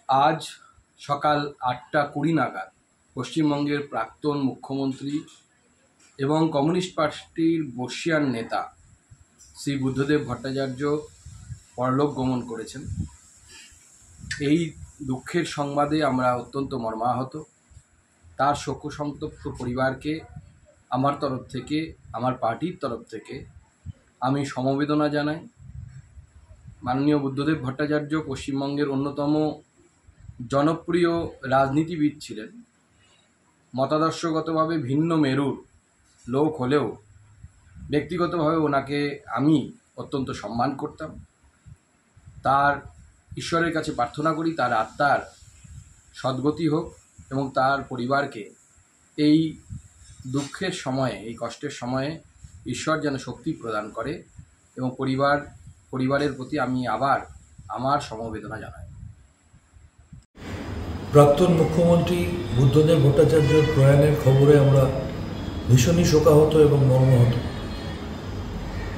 আজ সকাল 8:20 নাগাদ পশ্চিমবঙ্গের প্রাক্তন মুখ্যমন্ত্রী এবং কমিউনিস্ট পার্টির বর্ষীয়ান নেতা শ্রী বুদ্ধদেব ভট্টাচার্য পরলোক গমন করেছেন। এই দুঃখের সংবাদে আমরা অত্যন্ত মর্মাহত। তার শোকসন্তপ্ত পরিবারকে আমার তরফ থেকে, আমার পার্টির তরফ থেকে আমি সমবেদনা জানাই। মাননীয় বুদ্ধদেব ভট্টাচার্য পশ্চিমবঙ্গের অন্যতম জনপ্রিয় রাজনীতিবিদ ছিলেন। মতাদর্শগতভাবে ভিন্ন মেরুর লোক হলেও ব্যক্তিগতভাবে ওনাকে আমি অত্যন্ত সম্মান করতাম। তার ঈশ্বরের কাছে প্রার্থনা করি তার আত্মার সদ্গতি হোক এবং তার পরিবারকে এই দুঃখের সময়ে, এই কষ্টের সময়ে ঈশ্বর যেন শক্তি প্রদান করে এবং পরিবারের প্রতি আমি আবার আমার সমবেদনা জানাই। প্রাক্তন মুখ্যমন্ত্রী বুদ্ধদেব ভট্টাচার্যের প্রয়াণের খবরে আমরা ভীষণই শোকাহত এবং মর্মাহত।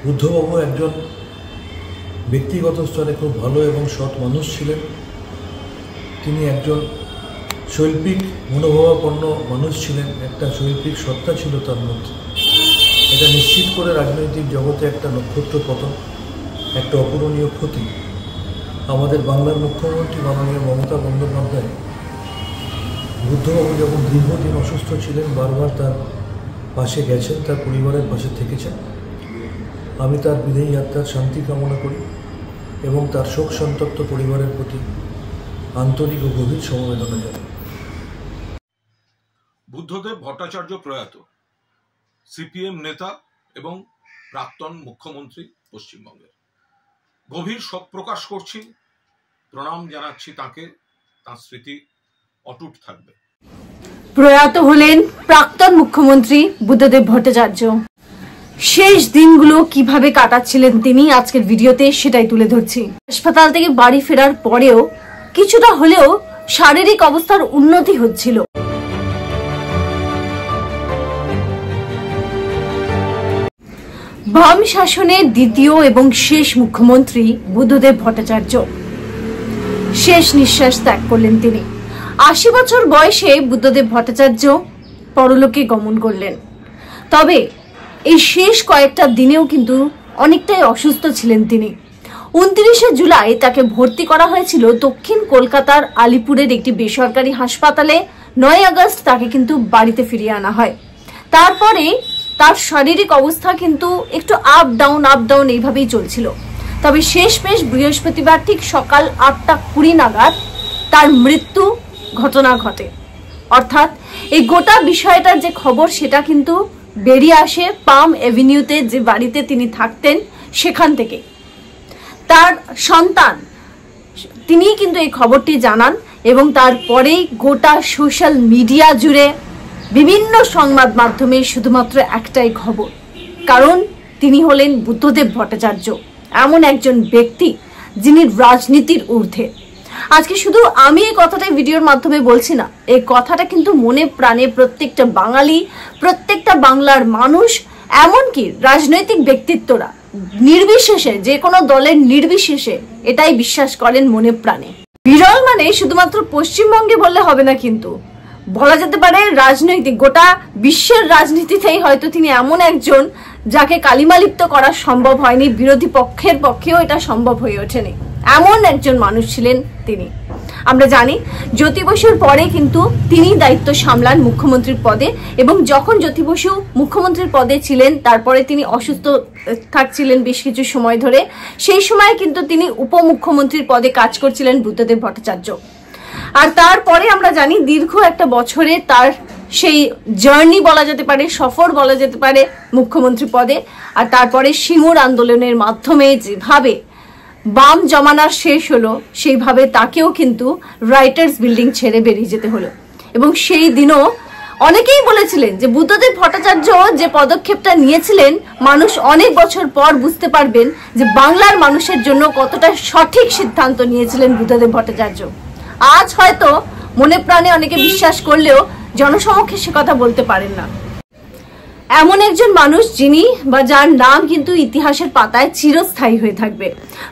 বুদ্ধবাবু একজন ব্যক্তিগত স্তরে খুব ভালো এবং সৎ মানুষ ছিলেন। তিনি একজন শৈল্পিক মনোভাবাপন্ন মানুষ ছিলেন, একটা শৈল্পিক সত্তা ছিল তার মধ্যে। এটা নিশ্চিত করে রাজনৈতিক জগতে একটা নক্ষত্র পতন, একটা অপূরণীয় ক্ষতি। আমাদের বাংলার মুখ্যমন্ত্রী মাননীয় মমতা বন্দ্যোপাধ্যায় বুদ্ধবাবু যখন দীর্ঘদিন অসুস্থ ছিলেন বারবার তার পাশে গেছেন, তার পরিবারের পাশে থেকেছেন। আমি তার বিদেহী আত্মার শান্তি কামনা করি এবং তার শোক সন্তপ্ত পরিবারের প্রতি আন্তরিক ও গভীর সমবেদনা জানাই। বুদ্ধদেব ভট্টাচার্য প্রয়াত, সিপিএম নেতা এবং প্রাক্তন মুখ্যমন্ত্রী পশ্চিমবঙ্গের। গভীর শোক প্রকাশ করছি, প্রণাম জানাচ্ছি তাকে, তার স্মৃতি অটুট থাকবে। প্রয়াত হলেন প্রাক্তন মুখ্যমন্ত্রী বুদ্ধদেব ভট্টাচার্য। শেষ দিনগুলো কিভাবে কাটাচ্ছিলেন তিনি আজকের ভিডিওতে সেটাই তুলে ধরছি। হাসপাতাল থেকে বাড়ি ফেরার পরেও কিছুটা হলেও শারীরিক অবস্থার উন্নতি হচ্ছিল। বাম শাসনের দ্বিতীয় এবং শেষ মুখ্যমন্ত্রী বুদ্ধদেব ভট্টাচার্য শেষ নিঃশ্বাস ত্যাগ করলেন তিনি। 80 বছর বয়সে বুদ্ধদেব ভট্টাচার্য পরলোকে গমন করলেন। তবে এই শেষ কয়েকটা দিনেও কিন্তু অনেকটাই অসুস্থ ছিলেন তিনি। 29শে জুলাই তাকে ভর্তি করা হয়েছিল দক্ষিণ কলকাতার আলিপুরের একটি বেসরকারি হাসপাতালে। 9 আগস্ট তাকে কিন্তু বাড়িতে ফিরিয়ে আনা হয়। তারপরে তার শারীরিক অবস্থা কিন্তু একটু আপ ডাউন এইভাবেই চলছিল। তবে শেষমেশ বৃহস্পতিবার ঠিক সকাল 8:20 নাগাদ তার মৃত্যু ঘটনা ঘটে। অর্থাৎ এই গোটা বিষয়টার যে খবর সেটা কিন্তু বেরিয়ে আসে পাম এভিনিউতে যে বাড়িতে তিনি থাকতেন সেখান থেকে। তার সন্তান তিনি কিন্তু এই খবরটি জানান এবং তারপরেই গোটা সোশ্যাল মিডিয়া জুড়ে বিভিন্ন সংবাদ মাধ্যমে শুধুমাত্র একটাই খবর, কারণ তিনি হলেন বুদ্ধদেব ভট্টাচার্য, এমন একজন ব্যক্তি যিনি রাজনীতির ঊর্ধ্বে। আজকে শুধু আমি এই কথাটাই ভিডিওর মাধ্যমে বলছি না, এই কথাটা কিন্তু মনে প্রাণে প্রত্যেকটা বাঙালি, প্রত্যেকটা বাংলার মানুষ, এমনকি রাজনৈতিক ব্যক্তিত্বরা নির্বিশেষে, যে কোনো দলের নির্বিশেষে এটাই বিশ্বাস করেন মনে প্রাণে। বিরল মানে শুধুমাত্র পশ্চিমবঙ্গে বললে হবে না, কিন্তু বলা যেতে পারে রাজনৈতিক গোটা বিশ্বের রাজনীতিতেই হয়তো তিনি এমন একজন যাকে কালিমালিপ্ত করা সম্ভব হয়নি, বিরোধী পক্ষের পক্ষেও এটা সম্ভব হয়ে ওঠেনি। এমন একজন মানুষ ছিলেন তিনি। আমরা জানি জ্যোতি বসুর পরে কিন্তু তিনি দায়িত্ব সামলান মুখ্যমন্ত্রীর পদে, এবং যখন জ্যোতি বসু মুখ্যমন্ত্রীর পদে ছিলেন তারপরে তিনি অসুস্থ থাকছিলেন বেশ কিছু সময় ধরে। সেই সময় কিন্তু তিনি উপমুখ্যমন্ত্রীর পদে কাজ করছিলেন বুদ্ধদেব ভট্টাচার্য। আর তারপরে আমরা জানি দীর্ঘ একটা বছরে তার সেই জার্নি বলা যেতে পারে, সফর বলা যেতে পারে মুখ্যমন্ত্রী পদে। আর তারপরে সিঙ্গুর আন্দোলনের মাধ্যমে যেভাবে বাম জমানার শেষ হলো, সেইভাবে তাকেও কিন্তু রাইটার্স বিল্ডিং ছেড়ে বেরিয়ে যেতে হলো। এবং সেই দিনও অনেকেই বলেছিলেন যে বুদ্ধদেব ভট্টাচার্য যে পদক্ষেপটা নিয়েছিলেন, মানুষ অনেক বছর পর বুঝতে পারবেন যে বাংলার মানুষের জন্য কতটা সঠিক সিদ্ধান্ত নিয়েছিলেন বুদ্ধদেব ভট্টাচার্য। আজ হয়তো মনে প্রাণে অনেকে বিশ্বাস করলেও জনসমক্ষে সে কথা বলতে পারেন না। এমন একজন মানুষ যিনি বা যার নাম কিন্তু ইতিহাসের পাতায় চিরস্থায়ী হয়ে থাকবে।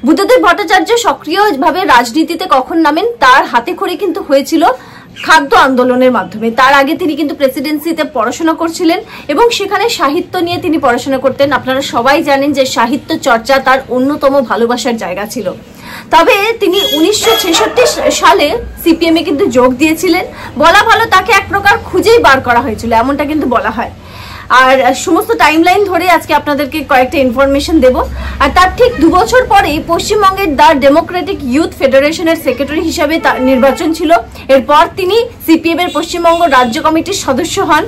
বুদ্ধদেব ভট্টাচার্য সক্রিয়ভাবে রাজনীতিতে কখন নামেন, তার হাতে খড়ি কিন্তু হয়েছিল খাদ্য আন্দোলনের মাধ্যমে। তার আগে তিনি কিন্তু প্রেসিডেন্সিতে পড়াশোনা করছিলেন এবং সেখানে সাহিত্য নিয়ে তিনি পড়াশোনা করতেন। আপনারা সবাই জানেন যে সাহিত্য চর্চা তার অন্যতম ভালোবাসার জায়গা ছিল। তবে তিনি 1966 সালে সিপিএম এ কিন্তু যোগ দিয়েছিলেন। বলা ভালো তাকে এক প্রকার খুঁজেই বার করা হয়েছিল, এমনটা কিন্তু বলা হয়। আর সমস্ত টাইমলাইন ধরে আজকে আপনাদেরকে কয়েকটা ইনফরমেশন দেব। আর তার ঠিক 2 বছর পরেই পশ্চিমবঙ্গের দ্য ডেমোক্রেটিক ইউথ ফেডারেশনের সেক্রেটারি হিসাবে তার নির্বাচন ছিল। এরপর তিনি সিপিএম এর পশ্চিমবঙ্গ রাজ্য কমিটির সদস্য হন।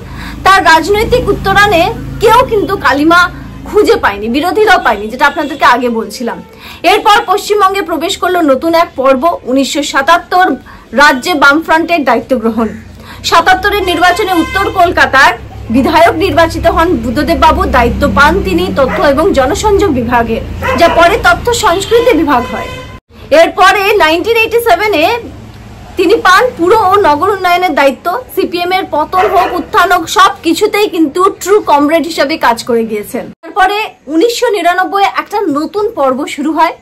তার রাজনৈতিক উত্তরণে কেউ কিন্তু কালিমা খুঁজে পায়নি, বিরোধীরাও পায়নি, যেটা আপনাদেরকে আগে বলছিলাম। এরপর পশ্চিমবঙ্গে প্রবেশ করলো নতুন এক পর্ব, 1977 রাজ্যে বামফ্রন্টের দায়িত্ব গ্রহণ। 77-এর নির্বাচনে উত্তর কলকাতার বিধায়ক নির্বাচিত হন বুদ্ধদেব বাবু। দায়িত্ব পান তিনি তথ্য এবং জনসংযোগ বিভাগে, যা পরে তথ্য সংস্কৃতি বিভাগ হয়। এরপরে 1987-এ তিনি পান পুর ও নগর উন্নয়নের দায়িত্ব। সিপিএম এর পতন হোক উত্থান হোক সব কিছুতেই কিন্তু ট্রু কমরেড হিসেবে কাজ করে গিয়েছেন। তারপরে 1999 একটা নতুন পর্ব শুরু হয়।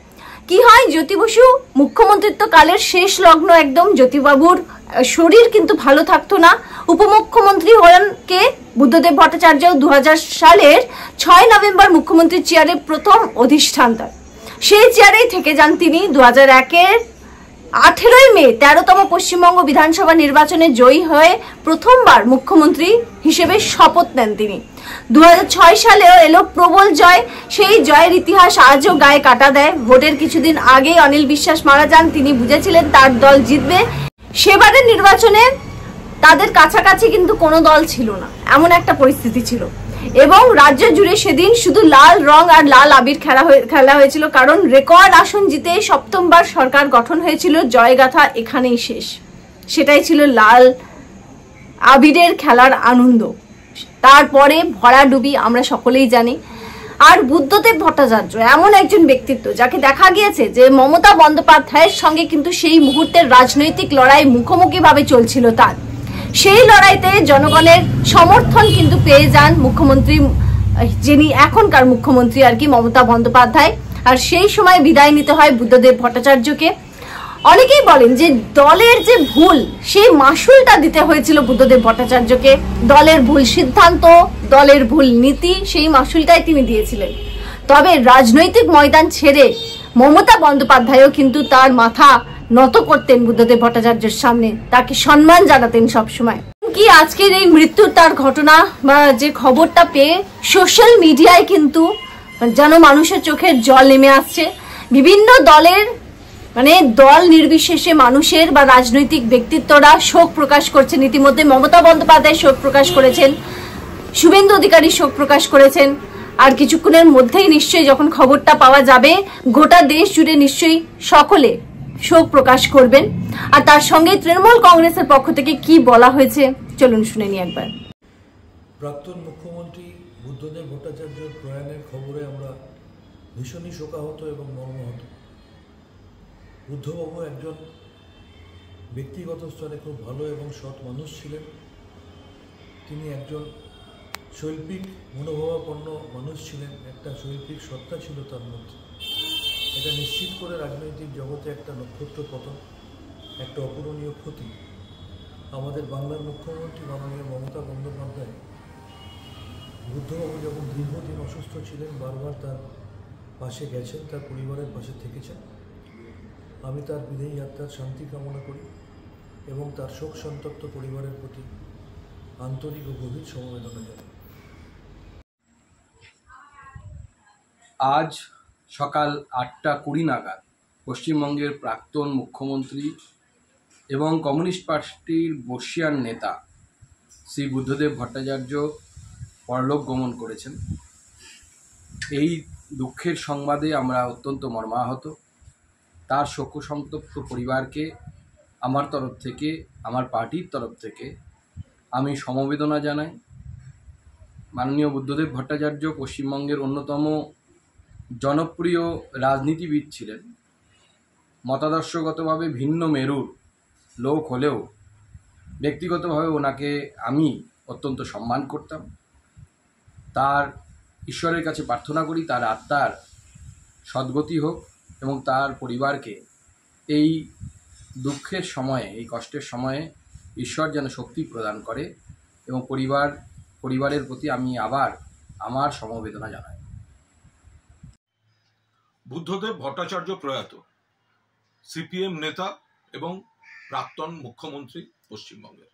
কি হয়, জ্যোতি বসু মুখ্যমন্ত্রিত্ব কালের শেষ লগ্ন একদম। জ্যোতিবাবুর শরীর কিন্তু ভালো থাকতো না। উপমুখ্যমন্ত্রী হলেন কে? বুদ্ধদেব ভট্টাচার্য। 2000 সালের 6 নভেম্বর মুখ্যমন্ত্রীর চেয়ারে প্রথম অধিষ্ঠান তার। সেই চেয়ারেই থেকে যান তিনি। 2001-এর 18ই মে 13তম পশ্চিমবঙ্গ বিধানসভা নির্বাচনে জয়ী হয়ে প্রথমবার মুখ্যমন্ত্রী হিসেবে শপথ নেন তিনি। 2006 সালেও এলো প্রবল জয়। সেই জয়ের ইতিহাস আজও গায়ে কাটা দেয়। ভোটের কিছুদিন আগেই অনিল বিশ্বাস মারা যান। তিনি বুঝেছিলেন তার দল জিতবে। সেবারের নির্বাচনে তাদের কাছাকাছি কিন্তু কোনো দল ছিল না, এমন একটা পরিস্থিতি ছিল। এবং রাজ্য জুড়ে সেদিন শুধু লাল রং আর লাল আবির খেলা হয়েছিল, কারণ রেকর্ড আসন জিতে 7বার সরকার গঠন হয়েছিল। জয়গাথা এখানেই শেষ। সেটাই ছিল লাল আবিরের খেলার আনন্দ। তারপরে ভরাডুবি আমরা সকলেই জানি। আর বুদ্ধদেব ভট্টাচার্য এমন একজন ব্যক্তিত্ব যাকে দেখা গিয়েছে যে মমতা বন্দ্যোপাধ্যায়ের সঙ্গে কিন্তু সেই মুহূর্তের রাজনৈতিক লড়াই মুখোমুখি ভাবে চলছিল তার। সেই লড়াইতে জনগণের সমর্থন কিন্তু পেয়ে যান মুখ্যমন্ত্রী, যিনি এখনকার মুখ্যমন্ত্রী আর কি, মমতা বন্দ্যোপাধ্যায়। আর সেই সময় বিদায় নিতে হয় বুদ্ধদেব ভট্টাচার্যকে। অনেকেই বলেন যে দলের যে ভুল, সেই মাসুলটা দিতে হয়েছিল বুদ্ধদেব ভট্টাচার্যকে। দলের ভুল সিদ্ধান্ত, দলের ভুল নীতি, সেই মাসুলটাই তিনি দিয়েছিলেন। তবে রাজনৈতিক ময়দান ছেড়ে মমতা বন্দ্যোপাধ্যায়ও কিন্তু তার মাথা নত করতেন বুদ্ধদেব ভট্টাচার্যের সামনে, তাকে সম্মান জানাতেন সবসময়। কি আজকের এই মৃত্যুর তার ঘটনা বা যে খবরটা পেয়ে সোশ্যাল মিডিয়ায় কিন্তু যেন মানুষের চোখের জল নেমে আসছে। বিভিন্ন দলের দল নির্বিশেষে মানুষের বা রাজনৈতিক ব্যক্তিত্বরা শোক প্রকাশ করছেন। ইতিমধ্যে মমতা বন্দ্যোপাধ্যায় শোক প্রকাশ করেছেন, শুভেন্দু অধিকারী শোক প্রকাশ করেছেন। আর কিছুক্ষণের মধ্যেই নিশ্চয়ই যখন খবরটা পাওয়া যাবে, গোটা দেশ জুড়ে নিশ্চয়ই সকলে শোক প্রকাশ করবেন। আর তার সঙ্গে তৃণমূল কংগ্রেসের পক্ষ থেকে কি বলা হয়েছে চলুন শুনে নিই একবার। প্রাক্তন মুখ্যমন্ত্রী বুদ্ধদেব ভট্টাচার্যের প্রয়াণের খবরে আমরা ভীষণই শোকাহত এবং মর্মাহত। বুদ্ধবাবু একজন ব্যক্তিগত স্তরে খুব ভালো এবং সৎ মানুষ ছিলেন। তিনি একজন শৈল্পিক মনোভাবাপন্ন মানুষ ছিলেন। একটা শৈল্পিক সত্তা ছিল তার মধ্যে। এটা নিশ্চিত করে রাজনৈতিক জগতে একটা নক্ষত্র পতন, একটা অপূরণীয় ক্ষতি। আমাদের বাংলার মুখ্যমন্ত্রী মাননীয় মমতা বন্দ্যোপাধ্যায় বুদ্ধবাবু যখন দীর্ঘদিন অসুস্থ ছিলেন বারবার তার পাশে গেছেন, তার পরিবারের পাশে থেকেছেন। আমি তার বিদেহী আত্মার শান্তি কামনা করি এবং তার শোক সন্তপ্ত পরিবারের প্রতি আন্তরিক ও গভীর সমবেদনা জানাই। আজ সকাল 8:20 নাগাদ পশ্চিমবঙ্গের প্রাক্তন মুখ্যমন্ত্রী এবং কমিউনিস্ট পার্টির বর্ষীয়ান নেতা শ্রী বুদ্ধদেব ভট্টাচার্য পরলোক গমন করেছেন। এই দুঃখের সংবাদে আমরা অত্যন্ত মর্মাহত। তার শোকসন্তপ্ত পরিবারকে আমার তরফ থেকে, আমার পার্টির তরফ থেকে আমি সমবেদনা জানাই। মাননীয় বুদ্ধদেব ভট্টাচার্য পশ্চিমবঙ্গের অন্যতম জনপ্রিয় রাজনীতিবিদ ছিলেন। মতাদর্শগতভাবে ভিন্ন মেরুর লোক হলেও ব্যক্তিগতভাবে ওনাকে আমি অত্যন্ত সম্মান করতাম। তার ঈশ্বরের কাছে প্রার্থনা করি তার আত্মার সদ্গতি হোক এবং তার পরিবারকে এই দুঃখের সময়ে, এই কষ্টের সময়ে ঈশ্বর যেন শক্তি প্রদান করে এবং পরিবারের প্রতি আমি আবার আমার সমবেদনা জানাই। বুদ্ধদেব ভট্টাচার্য প্রয়াত, সিপিএম নেতা এবং প্রাক্তন মুখ্যমন্ত্রী পশ্চিমবঙ্গের।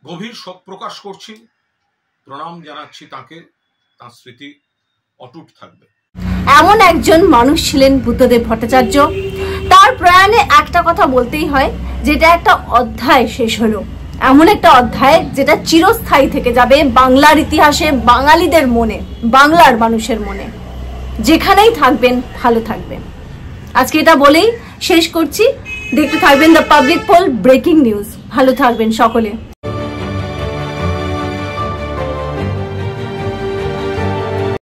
গভীর শোক প্রকাশ করছি, প্রণাম জানাচ্ছি তাকে, তার স্মৃতি অটুট থাকবে। এমন একজন মানুষ ছিলেন বুদ্ধদেব ভট্টাচার্য। তার প্রয়াণে একটা কথা বলতেই হয়, যেটা একটা অধ্যায় শেষ হলো, এমন একটা অধ্যায় যেটা চিরস্থায়ী থেকে যাবে বাংলার ইতিহাসে, বাঙালিদের মনে, বাংলার মানুষের মনে। যেখানেই থাকবেন ভালো থাকবেন। আজকে এটা বলেই শেষ করছি। দেখতে থাকবেন the public pole breaking news. ভালো থাকবেন সকলে।